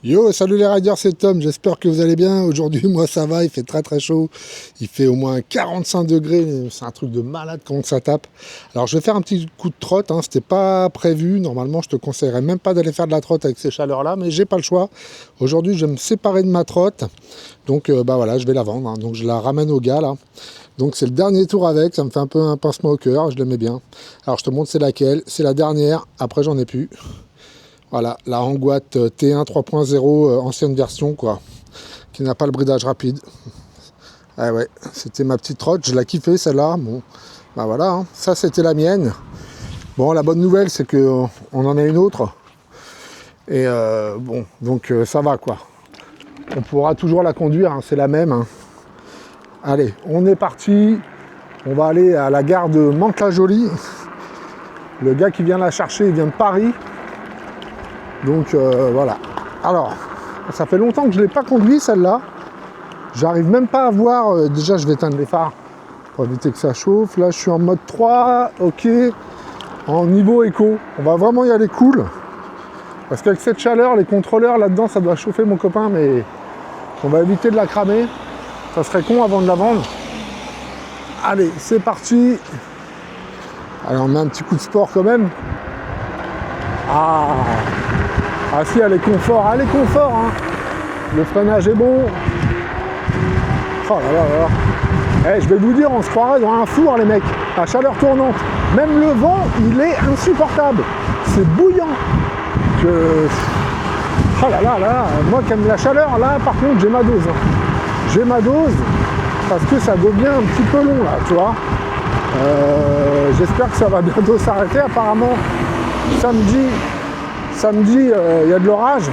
Yo, salut les riders, c'est Tom, j'espère que vous allez bien. Aujourd'hui, moi ça va, il fait très chaud. Il fait au moins 45 degrés, c'est un truc de malade quand ça tape. Alors je vais faire un petit coup de trotte, hein. C'était pas prévu. Normalement, je te conseillerais même pas d'aller faire de la trotte avec ces chaleurs-là, mais j'ai pas le choix. Aujourd'hui, je vais me séparer de ma trotte. Donc bah voilà, je vais la vendre, hein. Donc je la ramène au gars là. Donc c'est le dernier tour avec, ça me fait un peu un pincement au cœur, je l'aimais bien. Alors je te montre c'est laquelle, c'est la dernière, après j'en ai plus. Voilà, la Angouat T1 3.0 ancienne version quoi, qui n'a pas le bridage rapide. Ah ouais, c'était ma petite trotte, je la kiffais celle-là. Bon, bah voilà, hein. Ça c'était la mienne. Bon, la bonne nouvelle c'est que on en a une autre. Et bon, donc ça va quoi. On pourra toujours la conduire, hein, c'est la même. Hein. Allez, on est parti. On va aller à la gare de Mantes-la-Jolie. Le gars qui vient la chercher, il vient de Paris. Donc voilà. Alors, ça fait longtemps que je ne l'ai pas conduit celle-là. J'arrive même pas à voir. Déjà, je vais éteindre les phares pour éviter que ça chauffe. Là, je suis en mode 3. Ok. En niveau éco. On va vraiment y aller cool. Parce qu'avec cette chaleur, les contrôleurs là-dedans, ça doit chauffer mon copain. Mais on va éviter de la cramer. Ça serait con avant de la vendre. Allez, c'est parti. Allez, on met un petit coup de sport quand même. Ah si, elle est confort, hein. Le freinage est bon. Oh là là là. Je vais vous dire, on se croirait dans un four les mecs. La chaleur tournante. Même le vent, il est insupportable. C'est bouillant. Oh là là là. Moi qui aime la chaleur, là par contre j'ai ma dose. J'ai ma dose parce que ça devient un petit peu long là, tu vois. J'espère que ça va bientôt s'arrêter. Apparemment, samedi, il y a de l'orage.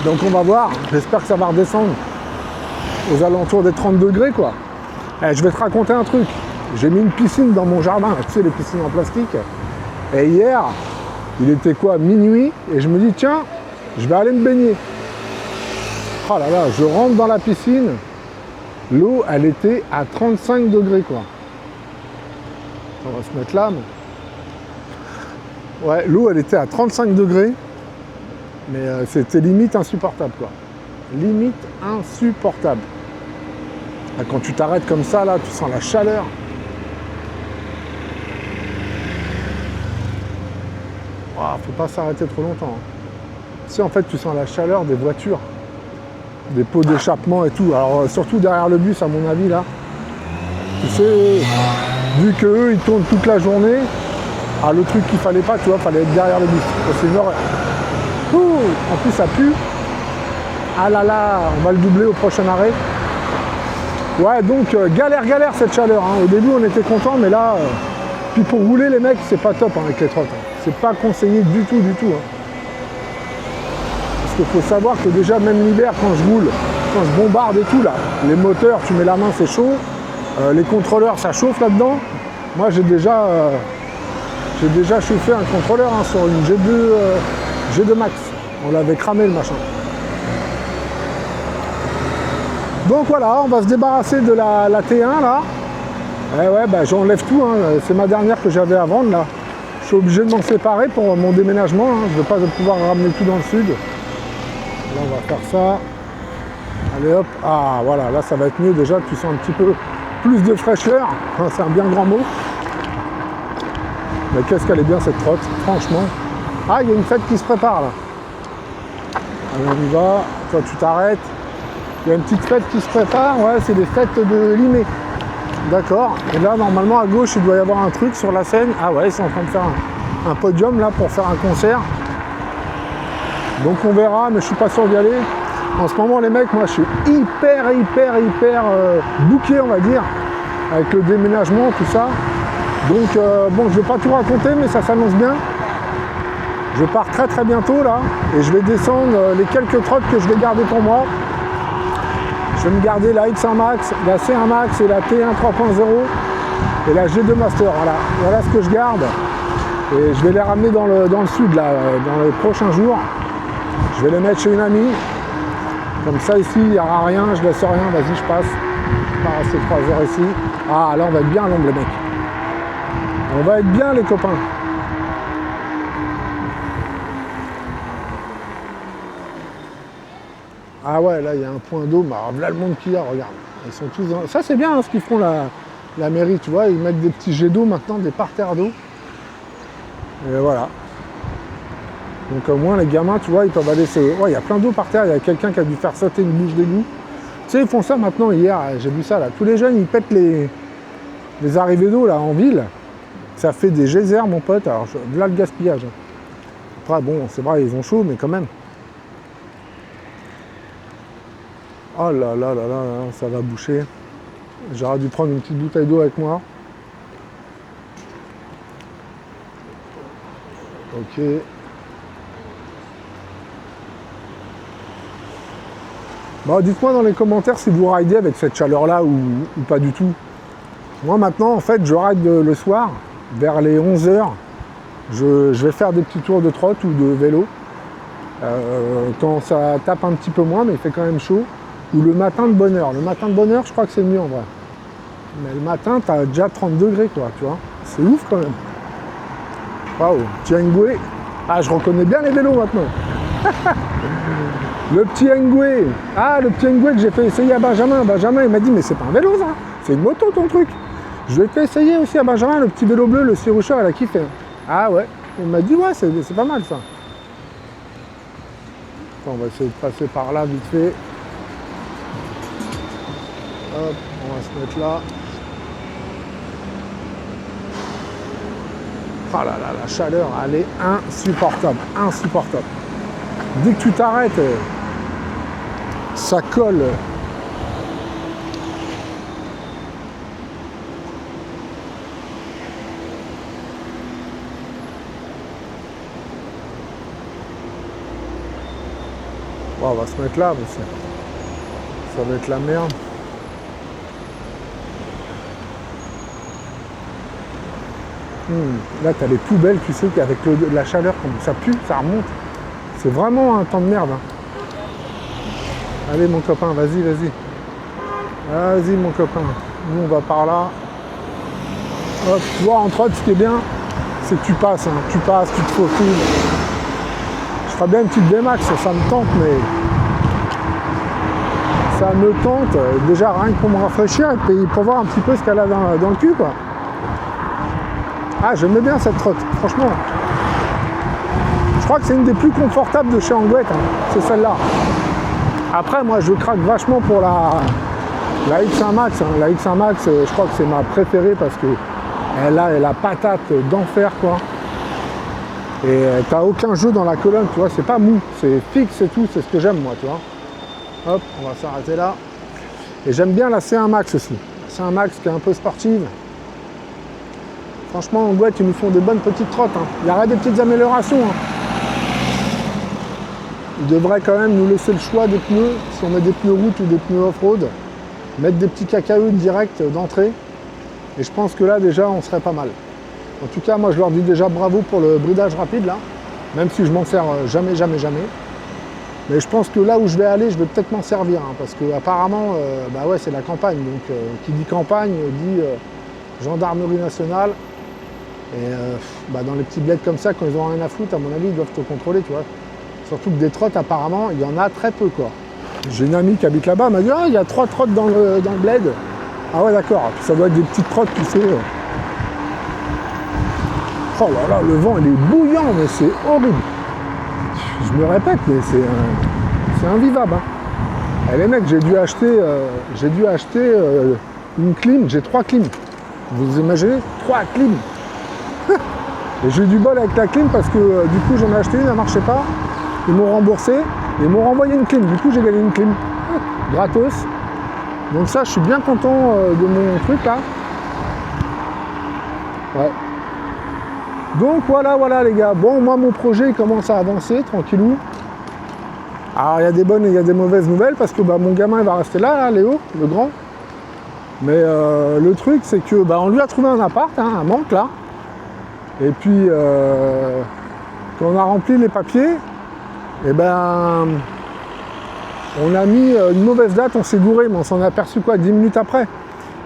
Donc on va voir. J'espère que ça va redescendre aux alentours des 30 degrés, quoi. Je vais te raconter un truc. J'ai mis une piscine dans mon jardin, tu sais, les piscines en plastique. Et hier, il était quoi, minuit, et je me dis, tiens, je vais aller me baigner. Oh là là, je rentre dans la piscine. L'eau, elle était à 35 degrés, quoi. On va se mettre là, mais... Ouais, l'eau, elle était à 35 degrés. Mais c'était limite insupportable, quoi. Limite insupportable. Et quand tu t'arrêtes comme ça, là, tu sens la chaleur. Oh, faut pas s'arrêter trop longtemps. Hein. Tu sais, en fait, tu sens la chaleur des voitures. Des pots d'échappement et tout. Alors, surtout derrière le bus, à mon avis, là. Tu sais, vu qu'eux, ils tournent toute la journée, le truc qu'il fallait pas, tu vois, fallait être derrière le bus. C'est une horreur. En plus, ça pue. Ah là là, on va le doubler au prochain arrêt. Ouais, donc galère cette chaleur. Hein. Au début, on était contents, mais là, puis pour rouler, les mecs, c'est pas top hein, avec les trottes. Hein. C'est pas conseillé du tout. Hein. Parce qu'il faut savoir que déjà, même l'hiver, quand je roule, quand je bombarde et tout, là, les moteurs, tu mets la main, c'est chaud. Les contrôleurs, ça chauffe là-dedans. Moi, j'ai déjà chauffé un contrôleur hein, sur une G2 Max. On l'avait cramé le machin. Donc voilà, on va se débarrasser de la T1 là. Et ouais, bah, j'enlève tout, hein. C'est ma dernière que j'avais à vendre là. Je suis obligé de m'en séparer pour mon déménagement. Hein. Je ne vais pas pouvoir ramener tout dans le sud. Là, on va faire ça. Allez hop, voilà, là ça va être mieux déjà. Tu sens un petit peu plus de fraîcheur. C'est un bien grand mot. Mais qu'est-ce qu'elle est bien cette trotte, franchement. Il y a une fête qui se prépare là. Allez, on y va. Toi, tu t'arrêtes. Il y a une petite fête qui se prépare. Ouais, c'est des fêtes de Limay. D'accord. Et là, normalement, à gauche, il doit y avoir un truc sur la scène. Ah ouais, ils sont en train de faire un podium là pour faire un concert. Donc on verra, mais je suis pas sûr d'y aller. En ce moment, les mecs, moi, je suis hyper booké, on va dire, avec le déménagement, tout ça. Donc, bon, je vais pas tout raconter, mais ça s'annonce bien. Je pars très bientôt, là, et je vais descendre les quelques trottes que je vais garder pour moi. Je vais me garder la X1 Max, la C1 Max et la T1 3.0 et la G2 Master. Voilà ce que je garde. Et je vais les ramener dans le sud, là, dans les prochains jours. Je vais les mettre chez une amie. Comme ça, ici, il n'y aura rien, je laisse rien. Vas-y, je passe. Je pars rester 3 heures ici. Là, on va être bien à l'ombre, les mecs. On va être bien, les copains. Ah ouais, là il y a un point d'eau, mais alors, là le monde qu'il y a, regarde. Ils sont tous dans... Ça c'est bien hein, ce qu'ils font la mairie, tu vois, ils mettent des petits jets d'eau maintenant, des parterres d'eau. Et voilà. Donc au moins les gamins, tu vois, ils peuvent aller se... Ouais, il y a plein d'eau par terre, il y a quelqu'un qui a dû faire sauter une bouche d'égout. Tu sais, ils font ça maintenant, hier, j'ai vu ça là. Tous les jeunes, ils pètent les arrivées d'eau là en ville. Ça fait des geysers, mon pote. Alors là, le gaspillage. Après, bon, c'est vrai, ils ont chaud, mais quand même. Oh là là là là, là ça va boucher. J'aurais dû prendre une petite bouteille d'eau avec moi. Ok. Bon, dites-moi dans les commentaires si vous ridez avec cette chaleur-là ou pas du tout. Moi maintenant, en fait, je ride le soir, vers les 11h. Je vais faire des petits tours de trotte ou de vélo. Quand ça tape un petit peu moins, mais il fait quand même chaud. Ou le matin de bonne heure. Le matin de bonne heure, je crois que c'est mieux en vrai. Mais le matin, t'as déjà 30 degrés, quoi, tu vois. C'est ouf quand même. Waouh, petit Ngwe. Ah, je reconnais bien les vélos maintenant. Le petit Ngwe. Ah, le petit Ngwe que j'ai fait essayer à Benjamin. Benjamin, il m'a dit, mais c'est pas un vélo, ça. C'est une moto, ton truc. Je l'ai fait essayer aussi à Benjamin, le petit vélo bleu, le Siroucher, elle a kiffé. Ah ouais. Il m'a dit, ouais, c'est pas mal, ça. Attends, on va essayer de passer par là, vite fait. Hop, on va se mettre là. Oh là là, la chaleur, elle est insupportable, insupportable. Dès que tu t'arrêtes, ça colle. Bon, on va se mettre là, mais ça va être la merde. Là, tu as les poubelles, tu sais qu'avec la chaleur, comme ça pue, ça remonte. C'est vraiment un temps de merde. Hein. Allez, mon copain, vas-y, vas-y. Vas-y, mon copain. Nous, on va par là. Hop, tu vois, en trotte, ce qui est bien, c'est que tu passes. Hein. Tu passes, tu te faufiles. Je ferais bien une petite VMAX, ça me tente, mais... Ça me tente, déjà rien que pour me rafraîchir et puis pour voir un petit peu ce qu'elle a dans le cul, quoi. Ah, j'aime bien cette trotte, franchement. Je crois que c'est une des plus confortables de chez Angouette, hein. C'est celle-là. Après, moi, je craque vachement pour la X1 Max. Hein. La X1 Max, je crois que c'est ma préférée parce que elle a la patate d'enfer, quoi. Et t'as aucun jeu dans la colonne, tu vois, c'est pas mou, c'est fixe et tout, c'est ce que j'aime, moi, tu vois. Hop, on va s'arrêter là. Et j'aime bien la C1 Max aussi. La C1 Max qui est un peu sportive. Franchement, en Gouette, ils nous font des bonnes petites trottes. Hein. Il y aurait des petites améliorations. Hein. Ils devraient quand même nous laisser le choix des pneus, si on met des pneus route ou des pneus off-road. Mettre des petits KKE direct d'entrée. Et je pense que là, déjà, on serait pas mal. En tout cas, moi, je leur dis déjà bravo pour le bridage rapide, là. Même si je m'en sers jamais, jamais, jamais. Mais je pense que là où je vais aller, je vais peut-être m'en servir. Hein, parce que apparemment, bah ouais, c'est la campagne. Donc, qui dit campagne, dit gendarmerie nationale. Et bah, dans les petits bleds comme ça, quand ils ont rien à foutre, à mon avis, ils doivent te contrôler, tu vois. Surtout que des trottes, apparemment, il y en a très peu, quoi. J'ai une amie qui habite là-bas, elle m'a dit « Ah, il y a 3 trottes dans le bled. » Ah ouais, d'accord. Puis ça doit être des petites trottes, tu sais. Oh là là, le vent, il est bouillant, mais c'est horrible. Je me répète, mais c'est invivable. Hein. Et les mecs, j'ai dû acheter une clim, j'ai 3 clims. Vous imaginez 3 clims. Et j'ai eu du bol avec la clim parce que du coup j'en ai acheté une, elle ne marchait pas. Ils m'ont remboursé et ils m'ont renvoyé une clim. Du coup j'ai gagné une clim. Gratos. Donc ça, je suis bien content de mon truc là. Ouais. Donc voilà les gars. Bon, moi mon projet il commence à avancer tranquillou. Alors il y a des bonnes et il y a des mauvaises nouvelles parce que bah, mon gamin il va rester là, Léo, le grand. Mais le truc c'est que bah, on lui a trouvé un appart, hein, un manque là. Et puis quand on a rempli les papiers, et ben on a mis une mauvaise date, on s'est gouré, mais on s'en est aperçu quoi 10 minutes après.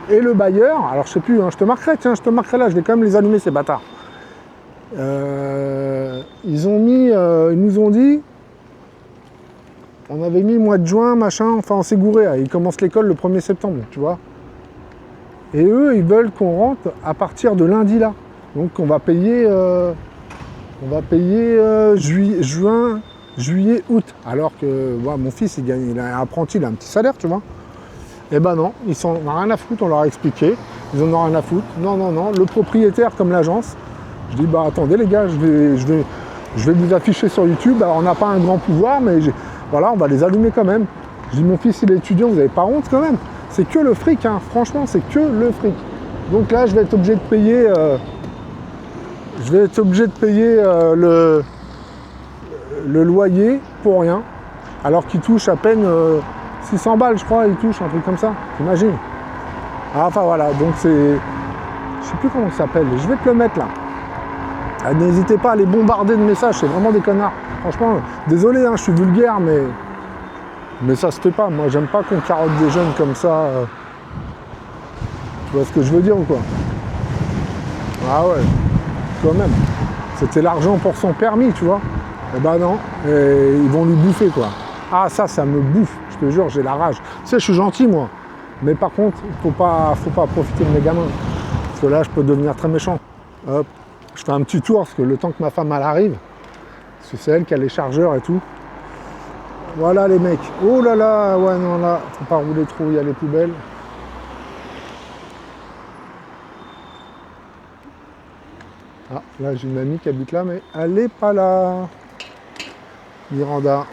Et le bailleur, alors je sais plus, hein, je te marquerai, tiens, je te marquerai là, je vais quand même les allumer ces bâtards. Ils nous ont dit On avait mis mois de juin, machin, enfin on s'est gouré. Ils commencent l'école le 1er septembre, tu vois. Et eux, ils veulent qu'on rentre à partir de lundi là. Donc on va payer, juin, juillet, août. Alors que mon fils, il est un apprenti, il a un petit salaire, tu vois. Eh ben non, ils s'en ont rien à foutre, on leur a expliqué. Ils en ont rien à foutre. Non, non, non. Le propriétaire comme l'agence. Je dis, bah attendez les gars, je vais vous afficher sur YouTube. Alors on n'a pas un grand pouvoir, mais voilà, on va les allumer quand même. Je dis, mon fils il est étudiant, vous n'avez pas honte quand même. C'est que le fric, hein. Franchement, c'est que le fric. Donc là, je vais être obligé de payer, le loyer pour rien. Alors qu'il touche à peine 600 balles, je crois, il touche, un truc comme ça. T'imagines? Ah, enfin voilà, donc c'est... Je sais plus comment ça s'appelle, je vais te le mettre là. Ah, n'hésitez pas à les bombarder de messages, c'est vraiment des connards. Franchement, désolé, hein, je suis vulgaire, mais ça se fait pas. Moi, j'aime pas qu'on carotte des jeunes comme ça. Tu vois ce que je veux dire ou quoi? Ah ouais, quand même. C'était l'argent pour son permis, tu vois. Eh ben non, et ils vont lui bouffer, quoi. Ah, ça me bouffe, je te jure, j'ai la rage. Tu sais, je suis gentil, moi. Mais par contre, faut pas profiter de mes gamins. Parce que là, je peux devenir très méchant. Hop, je fais un petit tour, parce que le temps que ma femme, elle arrive, parce que c'est elle qui a les chargeurs et tout. Voilà, les mecs. Oh là là, ouais, non, là, faut pas rouler trop, il y a les poubelles. Ah, là, j'ai une amie qui habite là, mais elle n'est pas là. Miranda.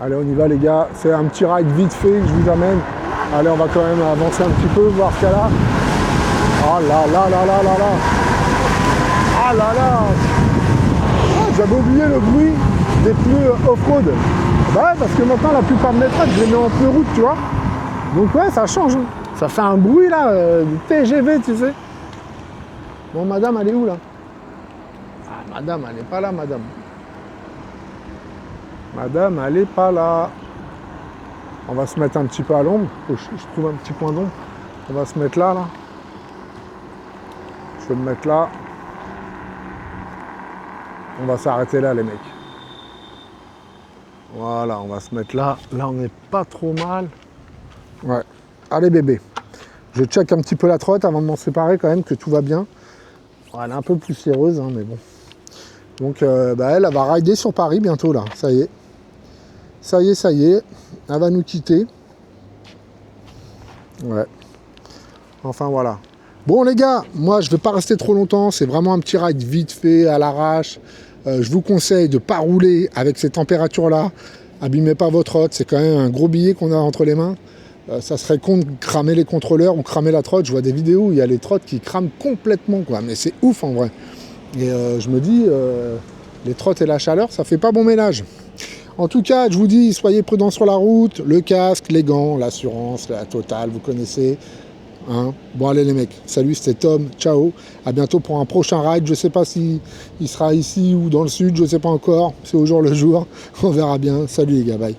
Allez, on y va les gars, c'est un petit ride vite fait que je vous amène. Allez, on va quand même avancer un petit peu, voir ce qu'il y a là. Oh là là là là là là. Ah là là. Ah, j'avais oublié le bruit des pneus off-road. Bah ouais, parce que maintenant la plupart de mes tracks, je les mets en pneus route, tu vois. Donc ouais, ça change. Hein. Ça fait un bruit là, du TGV, tu sais. Bon, madame, elle est où là? Ah, madame, elle n'est pas là, madame. Madame, elle n'est pas là. On va se mettre un petit peu à l'ombre. Je trouve un petit point d'ombre. On va se mettre là. Je vais me mettre là. On va s'arrêter là, les mecs. Voilà, on va se mettre là. Là, on n'est pas trop mal. Ouais. Allez, bébé. Je check un petit peu la trotte avant de m'en séparer quand même, que tout va bien. Ouais, elle est un peu poussiéreuse, hein, mais bon. Donc, elle va rider sur Paris bientôt, là. Ça y est. Ça y est, ça y est. Elle va nous quitter. Ouais. Enfin, voilà. Bon, les gars, moi, je ne vais pas rester trop longtemps. C'est vraiment un petit ride vite fait, à l'arrache. Je vous conseille de ne pas rouler avec ces températures-là. Abîmez pas votre trotte. C'est quand même un gros billet qu'on a entre les mains. Ça serait con de cramer les contrôleurs ou cramer la trotte. Je vois des vidéos où il y a les trottes qui crament complètement, quoi. Mais c'est ouf, en vrai. Et je me dis, les trottes et la chaleur, ça fait pas bon ménage. En tout cas, je vous dis, soyez prudents sur la route, le casque, les gants, l'assurance, la totale, vous connaissez. Hein. Bon, allez les mecs, salut, c'était Tom, ciao. À bientôt pour un prochain ride. Je sais pas si il sera ici ou dans le sud, je sais pas encore. C'est au jour le jour. On verra bien. Salut les gars, bye.